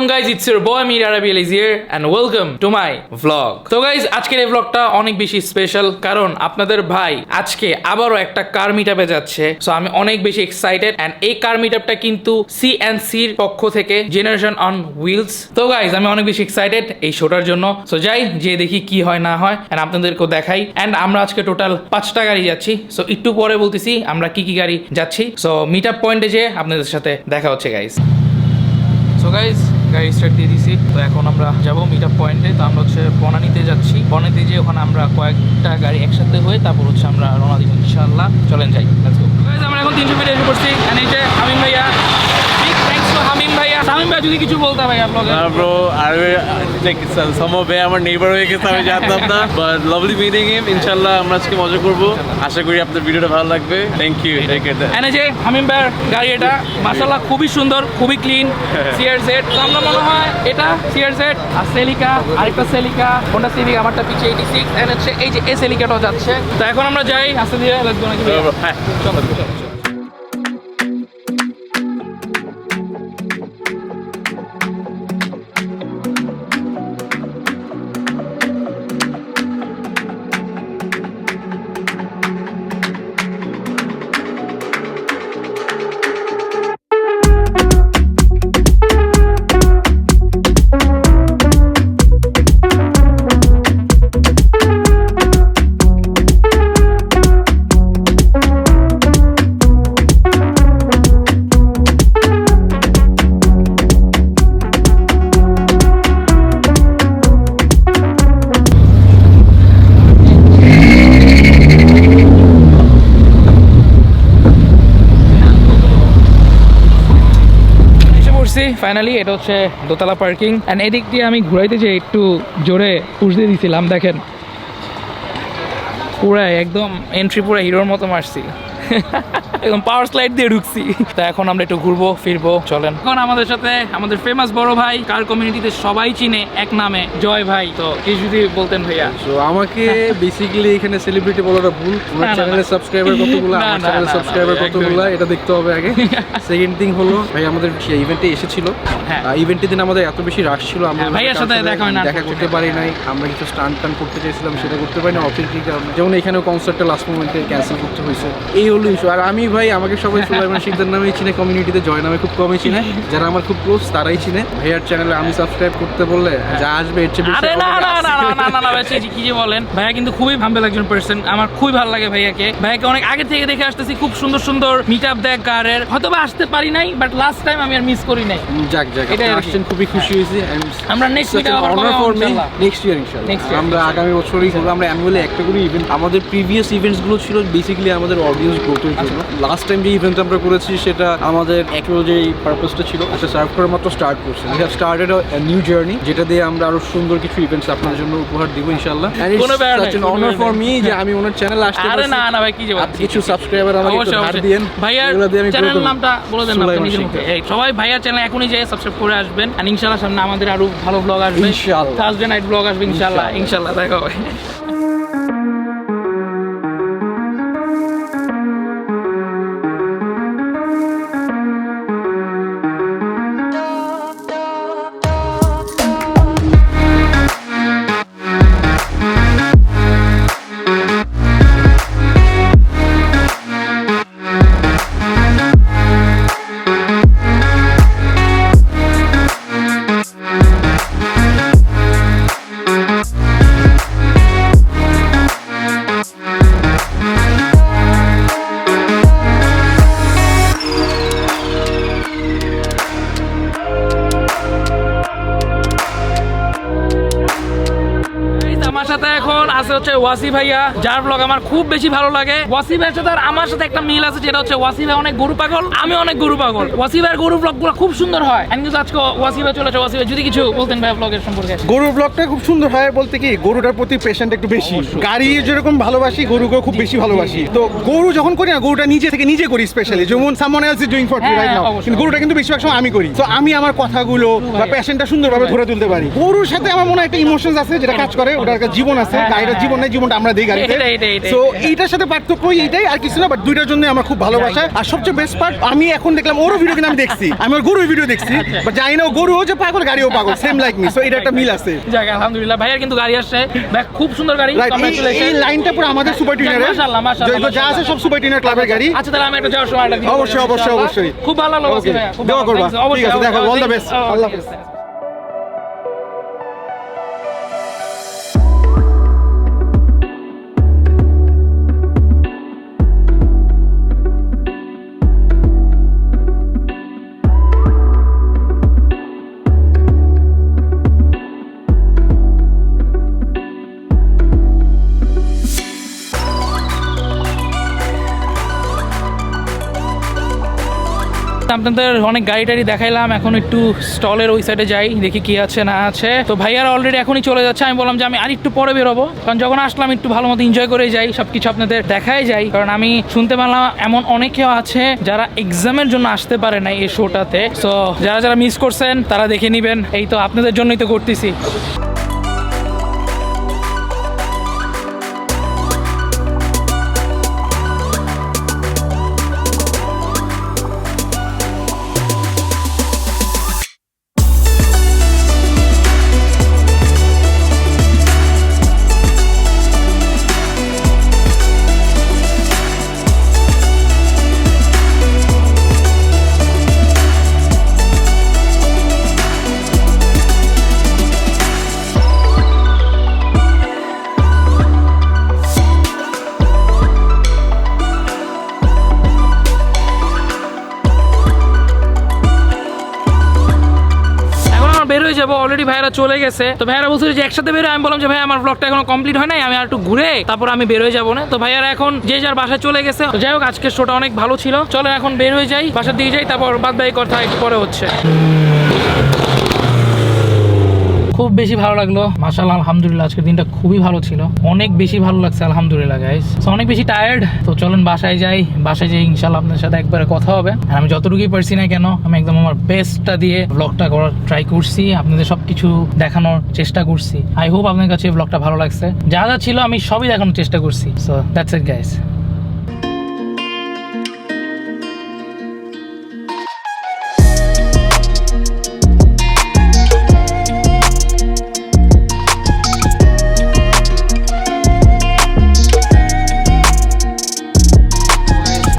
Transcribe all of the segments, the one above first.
Assalamualaikum guys, it's your boy Amir Arabi is here and welcome to my vlog. তো guys আজকের এই ব্লগটা অনেক বেশি স্পেশাল কারণ আপনাদের ভাই আজকে আবারও একটা কার মিটআপে যাচ্ছে। সো আমি অনেক বেশি এক্সাইটেড এন্ড এই কার মিটআপটা কিন্তু CNC এর পক্ষ থেকে জেনারেশন অন হুইলস। তো গাইজ আমি অনেক বেশি এক্সাইটেড এই শোটার জন্য। সো যাই যে দেখি কি হয় না হয় এন্ড আপনাদেরকেও দেখাই। এন্ড আমরা আজকে টোটাল 5টা গাড়ি যাচ্ছি। সো একটু পরে বলতেছি আমরা কি কি গাড়ি যাচ্ছি। সো মিটআপ পয়েন্টে যেয়ে আপনাদের সাথে দেখা হচ্ছে গাইজ। সো গাইজ গাড়ি স্টার্ট দিয়ে দিছি। তো এখন আমরা যাবো মিটআপ পয়েন্টে। তো আমরা হচ্ছে বনানীতে যাচ্ছি। বনানীতে যেয়ে ওখানে আমরা কয়েকটা গাড়ি একসাথে হয়ে তারপর হচ্ছে আমরা রওনা দিব ইনশাআল্লাহ। চলেন যাই, লেটস গো গাইজ। আমরা এখন 300 ফিটে এসে পড়ছি। এন্ড এই যে হামিম ভাইয়া, বিগ থ্যাঙ্কস টু হামিম ভাইয়া। হামিম ভাই যদি কিছু বলতে ভাই ব্লগে। Bro, somehow বে আমার নেইবার হয়ে গেছে, আমি জানতাম না, বাট লাভলি মিটিং হিম। ইনশাআল্লাহ আমরা আজকে মজা করব। আশা করি আপনাদের ভিডিওটা ভালো লাগবে। Thank you. Take care. And এই যে হামিম ভাইয়ের গাড়ি, এটা মাশাআল্লাহ খুবই সুন্দর, খুবই ক্লিন। CRZ তো আমরা মনে হয় এটা CRZ আর সেলিকা, আরেকটা সেলিকা, হোন্ডা সিভিক, আমারটা পিছে 86। এন্ড হচ্ছে এই যে এই সেলিকাটাও যাচ্ছে। তো এখন আমরা যাই আস্তে ধীরে, লেটস গো নাকি ভাইয়া? হ্যাঁ, চলো চলো। ফাইনালি এটা হচ্ছে দোতলা পার্কিং। এন্ড এদিক দিয়ে আমি ঘুরাইতে যে একটু জোরে পুশ দিয়ে দিছিলাম, দেখেন পুরা একদম এন্ট্রি পুরা হিরোর মতো মারছি। একদম পাওয়ার স্লাইড দিয়ে ঢুকছি। তো এখন আমরা একটু ঘুরবো ফিরবো, চলেন। এখন আমাদের সাথে আমাদের ফেমাস বড় ভাই, কার কমিউনিটিতে সবাই চিনে এক নামে, জয় ভাই। তো কি যদি বলতেন ভাইয়া? তো আমাকে বেসিক্যালি এখানে সেলিব্রিটি বলাটা ভুল। আমার চ্যানেলে সাবস্ক্রাইবার কতগুলো, আমার চ্যানেলে সাবস্ক্রাইবার কতগুলো এটা দেখতে হবে আগে। সেকেন্ড থিং হলো ভাই আমাদের সেই ইভেন্টে এসেছিল। ইভেন্টের দিন আমাদের এত বেশি রাশ ছিল, আমরা ভাইয়ার সাথে দেখা করতে পারি নাই। আমরা কিছু স্টান্ট করতে চাইছিলাম, সেটা করতে পারি না অফিসিয়াল কারণে। যেমন এখানেও কনসার্টটা লাস্ট মোমেন্টে ক্যান্সেল করতে হয়েছে। এই হলো ইস্যু। আর আমি ভাই আমাকে সবাই সুলাইমান শিকদার নামেই চিনে, কমিউনিটিতে জয় নামে খুব কমই চিনে। যারা আমার খুব ক্লোজ তারাই চিনে। ভাইয়ার চ্যানেলে আমি সাবস্ক্রাইব করতে বললে যা আসবে এর চেয়ে বেশি। আরে না না না না না না ভাই, কি যে বলেন। ভাইয়া কিন্তু খুবই হাম্বল একজন পারসন। আমার খুবই ভালো লাগে ভাইয়াকে। ভাইয়াকে অনেক আগে থেকে দেখে আসতেছি, খুব সুন্দর সুন্দর মিটআপ দেখ কারের। হয়তোবা আসতে পারি নাই, বাট লাস্ট টাইম আমি আর মিস করি নাই। যাক এটা আসছেন, খুবই খুশি হয়েছি। আমরা নেক্সট মিটআপ আবার নেক্সট ইয়ার ইনশাআল্লাহ। আমরা আগামী বছরই করব। আমরা অ্যানুয়ালি একটা করে ইভেন্ট, আমাদের প্রিভিয়াস ইভেন্টস গুলো ছিল বেসিক্যালি আমাদের অডিয়েন্স গ্রোথের জন্য। লাস্ট টাইম যে ইভেন্ট আমরা করেছি সেটা আমাদের অ্যাকচুয়াল যে পারপাসটা ছিল সেটা সার্ভ করে মাত্র স্টার্ট করছি। We have started a new journey, যেটা দিয়ে আমরা আরো সুন্দর কিছু ইভেন্টস আপনাদের জন্য উপহার দিব ইনশাআল্লাহ। And it's such an honour for me যে আমি ওনার চ্যানেলে আসতে পারছি। আরে না না ভাই, কি যে বলছেন। কিছু সাবস্ক্রাইবার আমাকে একটু ধার দেন। ভাইয়ার চ্যানেল নামটা বলে দেন আপনি নিজের মুখে। এই সবাই ভাইয়ার চ্যানেল এখনই যেয়ে সাবস্ক্রাইব করে আসবেন। আর ইনশাআল্লাহ সামনে আমাদের আরো ভালো ব্লগ আসবে ইনশাআল্লাহ। থার্সডে নাইট ব্লগ আসবে ইনশাআল্লাহ। ইনশাআল্লাহ দেখা হবে। সাথে এখন আছে হচ্ছে ওয়াসি ভাইয়া, যার ব্লগ আমার খুব বেশি ভালো লাগে। ওয়াসি ভাইয়ের সাথে আর আমার সাথে একটা মিল আছে, যেটা হচ্ছে ওয়াসি ভাই অনেক গরু পাগল, আমি অনেক গরু পাগল। ওয়াসি ভাইয়ের গরু ব্লগগুলো খুব সুন্দর হয়। কিন্তু আজকে ওয়াসি ভাই চলেছে। ওয়াসি ভাই যদি কিছু বলতেন ভাই ব্লগের সম্পর্কে। গরু ব্লগটা খুব সুন্দর হয় বলতে কি, গরুটার প্রতি পেশেন্ট একটু বেশি। গাড়ি যেরকম ভালোবাসি, গরুকেও খুব বেশি ভালোবাসি। তো গরু যখন করি না, গরুটা নিজে থেকে নিজে করি স্পেশালি, যেমন someone else is doing for me right now. কিন্তু গরুটা কিন্তু বেশিরভাগ সময় আমি করি। তো আমি আমার কথাগুলো বা পেশেন্টটা সুন্দরভাবে ধরে তুলতে পারি। গরুর সাথে আমার মনে হয় একটা ইমোশনস আছে যেটা কাজ করে, ওটার একটা জীবন আছে, গাড়িটার জীবন নেই, জীবনটা আমরা দিই গাড়িতে। এটাই। তো এইটার সাথে পার্থক্য এইটাই, আর কিছু না, বাট দুইটার জন্য আমার খুব ভালোবাসা। আর সবচেয়ে বেস্ট পার্ট, আমি এখন দেখলাম ওরও ভিডিও কিন্তু আমি দেখছি, আমি ওর গরুর ভিডিও দেখছি, বাট জানি না ও গরু যে পাগল, গাড়িও পাগল, সেম লাইক মি। সো এটা একটা মিল আছে। যাক আলহামদুলিল্লাহ, ভাইয়ার কিন্তু গাড়ি আসছে, ভাই খুব সুন্দর গাড়ি, রাইট, কংগ্রাচুলেশন। এই লাইনটা পুরো আমাদের সুপার টিউনারের, মাশাআল্লাহ যা আছে সব সুপার টিউনার ক্লাবের গাড়ি। আচ্ছা তাহলে আমি একটা যাওয়ার সময় একটা video অবশ্যই, করবো, অবশ্যই, ইনশাআল্লাহ। অবশ্যই। খুব ভালো লাগলো Okay, ভাইয়া, খুব দোয়া ভালো, করবা। thanks, অবশ্যই, ঠিক আছে, দেখো, all the অবশ্যই, best, আল্লাহ ঠিক হাফেজ। আছে। আপনাদের অনেক গাড়ি টাড়ি দেখাইলাম, এখন একটু স্টলের ওই সাইডে যাই, দেখি কি আছে না আছে। তো ভাইয়ারা অলরেডি এখনই চলে যাচ্ছে, আমি বললাম যে আমি আরেকটু পরে বেরোবো, কারণ যখন আসলাম একটু ভালো মতো এনজয় করে যাই, সবকিছু আপনাদের দেখাই যাই। কারণ আমি শুনতে পেলাম এমন অনেকেও আছে যারা এক্সামের জন্য আসতে পারে না এই শোটাতে। সো যারা যারা মিস করছেন তারা দেখে নেবেন, এই তো আপনাদের জন্যই তো করতেছি। বের হয়ে যাবো, অলরেডি ভাইয়ারা চলে গেছে। তো ভাইয়ারা বলছিল যে একসাথে বেরোয়, আমি বললাম যে ভাই আমার ব্লগটা এখনো কমপ্লিট হয় নাই, আমি আর একটু ঘুরে তারপর আমি বের হয়ে যাবো না। তো ভাইয়ারা এখন যে যার বাসায় চলে গেছে। তো যাই হোক, আজকের শোটা অনেক ভালো ছিল, চলেন এখন বের হয়ে যাই, বাসার দিকে যাই, তারপর বাদ বাকি কথা একটু পরে হচ্ছে। খুব বেশি ভালো লাগলো, মাশাআল্লাহ, আলহামদুলিল্লাহ, আজকের দিনটা খুবই ভালো ছিল, অনেক বেশি ভালো লাগছে আলহামদুলিল্লাহ গাইস। সো অনেক বেশি টায়ার্ড, তো চলেন বাসায় যাই, বাসায় যাই ইনশাআল্লাহ আপনাদের সাথে একবারে কথা হবে। আর আমি যতটুকুই পারছি না কেন, আমি একদম আমার বেস্টটা দিয়ে ব্লগটা করার ট্রাই করছি, আপনাদের সবকিছু দেখানোর চেষ্টা করছি। আই হোপ আপনাদের কাছে এই ব্লগটা ভালো লাগছে, যা যা ছিল আমি সবই দেখানোর চেষ্টা করছি। So that's it guys.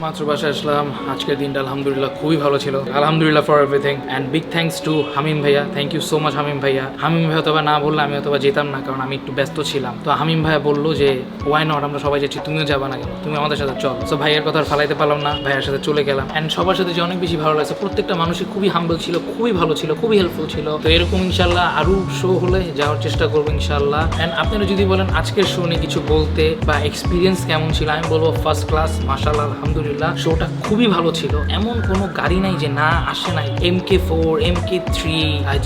মাত্র বাসায় আসলাম, আজকের দিনটা আলহামদুলিল্লাহ খুবই ভালো ছিল, আলহামদুলিল্লাহ for everything. And big thanks to Hamim ভাইয়া, thank you so much Hamim ভাইয়া। হামিম ভাই অথবা না বললে আমি অথবা যেতাম না, কারণ আমি একটু ব্যস্ত ছিলাম। তো হামিম ভাইয়া বললো যে ওয়াই নট, আমরা সবাই যাচ্ছি, তুমিও যাবা না কেন, তুমি আমাদের সাথে চল। সো ভাইয়ের কথা ফালাইতে পারলাম না, ভাইয়ের সাথে চলে গেলাম। অ্যান্ড সবার সাথে যে অনেক বেশি ভালো লাগছে, প্রত্যেকটা মানুষই খুবই হাম্বল ছিল, খুবই ভালো ছিল, খুবই হেল্পফুল ছিল। তো এরকম ইনশাল্লাহ আরও শো হলে যাওয়ার চেষ্টা করবো ইনশাল্লাহ। অ্যান্ড আপনারা যদি বলেন আজকের শো নিয়ে কিছু বলতে বা এক্সপিরিয়েন্স কেমন ছিল, আমি বলবো ফার্স্ট ক্লাস, মাশাআল্লাহ, আলহামদুলিল্লাহ, শোটা খুবই ভালো ছিল। এমন কোনো গাড়ি নাই যে না আসে নাই, MK4, MK3,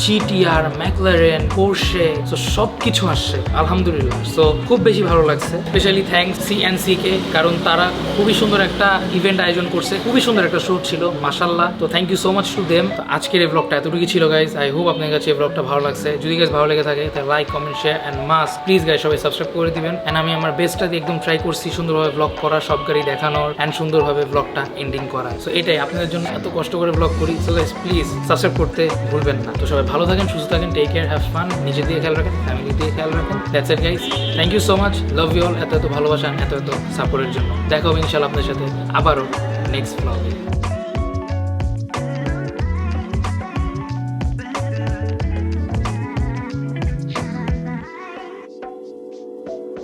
GTR, McLaren, Porsche, so সব কিছু আসছে আলহামদুলিল্লাহ। সো খুব বেশি ভালো লাগছে, স্পেশালি থ্যাঙ্কস CNC কে, কারণ তারা খুবই সুন্দর একটা ইভেন্ট আয়োজন করছে, খুবই সুন্দর একটা শো ছিল, মাশাআল্লাহ। তো thank you so much to them. আজকের এই ব্লগটা এতটুকু ছিল গাইজ, আই হোপ আপনার কাছে এই ব্লগটা ভালো লাগছে। যদি গাইজ ভালো লেগে থাকে তাহলে like, comment, share and must please guys সবাই সাবস্ক্রাইব করে দিবেন। অ্যান্ড আমি আমার বেস্টটা দিয়ে একদম ট্রাই করছি সুন্দরভাবে ব্লগ করা, সব গাড়ি দেখানোর অ্যান্ড সুন্দরভাবে ব্লগটা এন্ডিং করা। সো এটাই আপনাদের জন্য এত কষ্ট করে ব্লগ করি। সো গাইজ প্লিজ সাবস্ক্রাইব করতে ভুলবেন না। তো সবাই ভালো থাকেন, সুস্থ থাকেন, টেক কেয়ার, হ্যাভ ফান, নিজের দিকে খেয়াল রাখেন, ফ্যামিলি দিয়ে খেয়াল রাখেন। That's it guys, thank you so much, love you all, এত এত ভালোবাসা, এত এত সাপোর্টের জন্য। দেখা হবে ইনশাআল্লাহ আপনাদের সাথে আবারও নেক্সট ব্লগে।